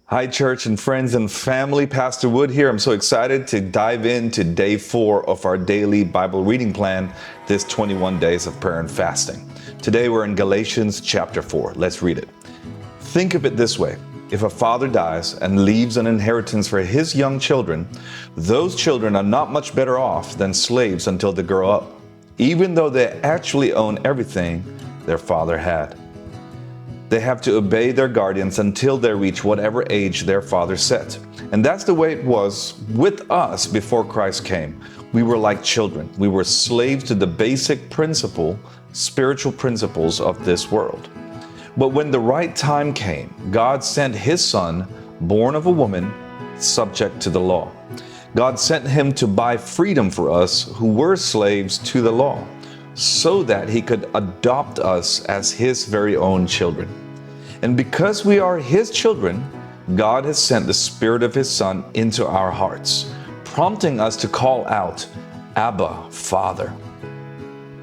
Hi, church and friends and family. Pastor Wood here. I'm so excited to dive into day 4 of our daily Bible reading plan, this 21 days of prayer and fasting. Today we're in Galatians chapter 4. Let's read it. Think of it this way. If a father dies and leaves an inheritance for his young children, those children are not much better off than slaves until they grow up, even though they actually own everything their father had. They have to obey their guardians until they reach whatever age their father set. And that's the way it was with us before Christ came. We were like children. We were slaves to the basic spiritual principles of this world. But when the right time came, God sent his son, born of a woman, subject to the law. God sent him to buy freedom for us who were slaves to the law, so that he could adopt us as his very own children. And because we are his children, God has sent the Spirit of his Son into our hearts, prompting us to call out, Abba, Father.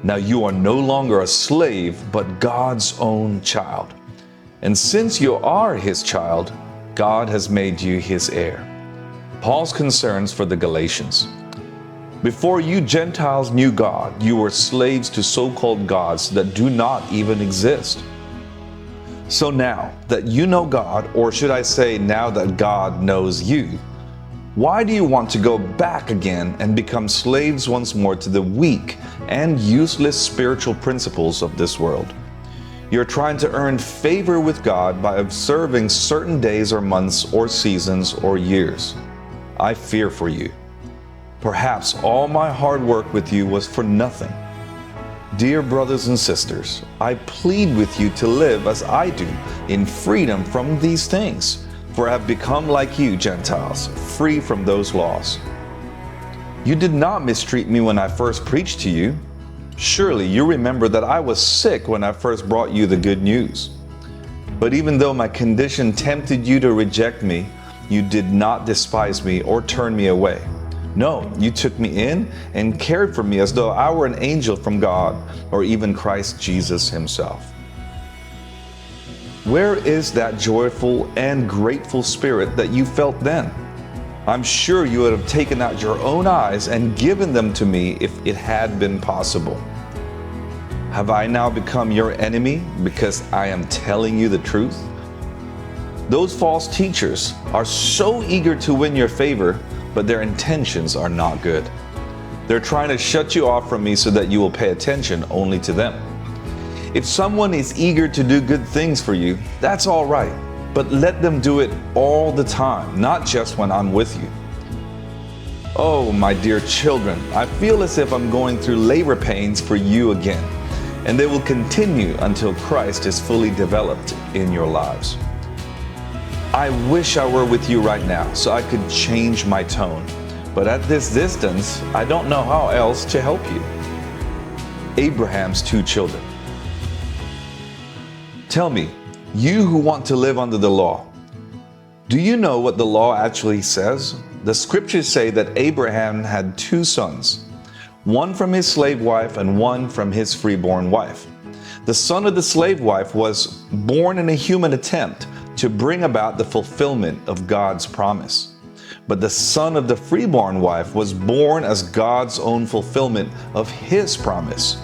Now you are no longer a slave, but God's own child. And since you are his child, God has made you his heir. Paul's concerns for the Galatians. Before you Gentiles knew God, you were slaves to so-called gods that do not even exist. So now that you know God, or should I say now that God knows you, why do you want to go back again and become slaves once more to the weak and useless spiritual principles of this world? You're trying to earn favor with God by observing certain days or months or seasons or years. I fear for you. Perhaps all my hard work with you was for nothing. Dear brothers and sisters, I plead with you to live as I do, in freedom from these things, for I have become like you, Gentiles, free from those laws. You did not mistreat me when I first preached to you. Surely you remember that I was sick when I first brought you the good news. But even though my condition tempted you to reject me, you did not despise me or turn me away. No, you took me in and cared for me as though I were an angel from God or even Christ Jesus himself. Where is that joyful and grateful spirit that you felt then? I'm sure you would have taken out your own eyes and given them to me if it had been possible. Have I now become your enemy because I am telling you the truth? Those false teachers are so eager to win your favor, but their intentions are not good. They're trying to shut you off from me so that you will pay attention only to them. If someone is eager to do good things for you, that's all right, but let them do it all the time, not just when I'm with you. Oh, my dear children, I feel as if I'm going through labor pains for you again, and they will continue until Christ is fully developed in your lives. I wish I were with you right now so I could change my tone, but at this distance, I don't know how else to help you. Abraham's 2 children. Tell me, you who want to live under the law, do you know what the law actually says? The scriptures say that Abraham had 2 sons, one from his slave wife and one from his freeborn wife. The son of the slave wife was born in a human attempt to bring about the fulfillment of God's promise. But the son of the freeborn wife was born as God's own fulfillment of his promise.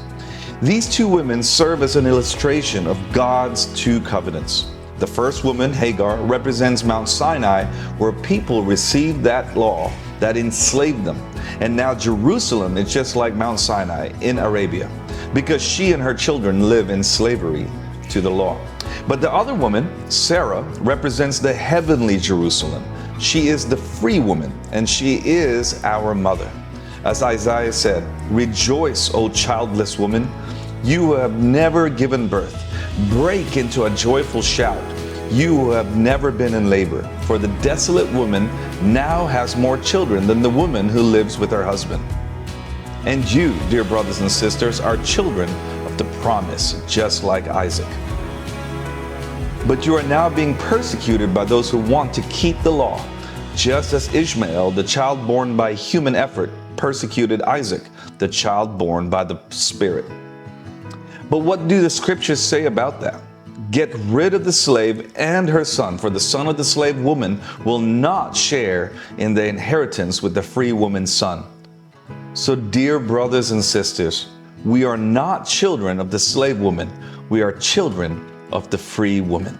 These 2 women serve as an illustration of God's 2 covenants. The first woman, Hagar, represents Mount Sinai, where people received that law that enslaved them. And now Jerusalem is just like Mount Sinai in Arabia, because she and her children live in slavery to the law. But the other woman, Sarah, represents the heavenly Jerusalem. She is the free woman, and she is our mother. As Isaiah said, "Rejoice, O childless woman, you who have never given birth. Break into a joyful shout, you who have never been in labor. For the desolate woman now has more children than the woman who lives with her husband." And you, dear brothers and sisters, are children of the promise, just like Isaac. But you are now being persecuted by those who want to keep the law, just as Ishmael, the child born by human effort, persecuted Isaac, the child born by the Spirit. But what do the scriptures say about that? Get rid of the slave and her son, for the son of the slave woman will not share in the inheritance with the free woman's son. So, dear brothers and sisters, we are not children of the slave woman. We are children of the free woman.